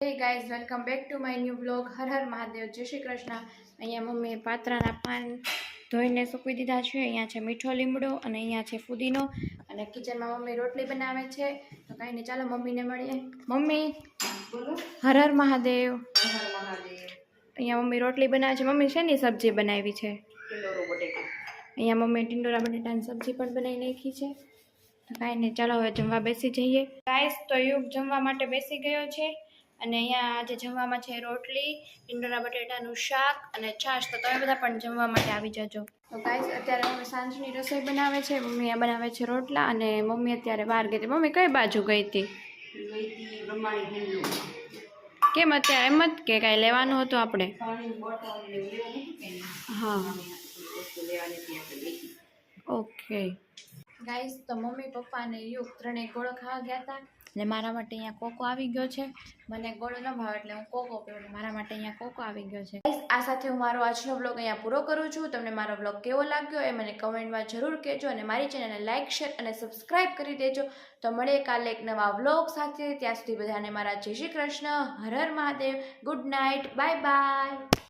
હે guys, welcome back to my new blog. હર હર મહાદેવ, જય શ્રી કૃષ્ણ. અહીંયા મમ્મીએ પાત્રાના પાન ધોઈને સૂકવી દીધા છે. અહીંયા છે મીઠો લીમડો અને અહીંયા છે ફુદીનો અને કિચનમાં મમ્મી રોટલી બનાવે છે. તો કાંઈ નહીં, ચાલો મમ્મીને મળીએ. મમ્મી, હર હર મહાદેવ. અહીંયા મમ્મી રોટલી બનાવે છે. મમ્મી શેની સબ્જી બનાવી છે? અહીંયા મમ્મી ટિંડોરા બટેટાની સબ્જી પણ બનાવી નાખી છે. તો કાંઈ નહીં, ચાલો હવે જમવા બેસી જઈએ. ગાઈસ, તો યુગ જમવા માટે બેસી ગયો છે અને અહીંયા આજે જમવામાં છે રોટલી, ટિંડોરા બટેટાનું શાક અને છાશ. તો તમે બધા પણ જમવા માટે આવી જજો. તો ગાઈસ, અત્યારે મમ્મી સાંજની રસોઈ બનાવે છે. મમ્મી આ બનાવે છે રોટલા અને મમ્મી અત્યારે બહાર ગઈ હતી. મમ્મી કઈ બાજુ ગઈ હતી? કેમ અત્યારે એમ જ કે કાંઈ લેવાનું હતું આપણે? હા, ઓકે. ગાઈસ, તો મમ્મી પપ્પા અને યુગ ત્રણેય ગોળો ખાવા ગયા હતા એટલે મારા માટે અહીંયા કોકો આવી ગયો છે. મને ગોળો ન ભાવે એટલે હું કોકો પીવું, મારા માટે અહીંયા કોકો આવી ગયો છે. ગાઈસ, આ સાથે હું મારો આજનો વ્લોગ અહીંયા પૂરો કરું છું. તમને મારો વ્લોગ કેવો લાગ્યો એ મને કમેન્ટમાં જરૂર કહેજો અને મારી ચેનલને લાઇક, શેર અને સબસ્ક્રાઇબ કરી દેજો. તો મળીએ કાલે એક નવા વ્લોગ સાથે. ત્યાં સુધી બધાને મારા જય શ્રી કૃષ્ણ, હર હર Mahadev, good night, bye by.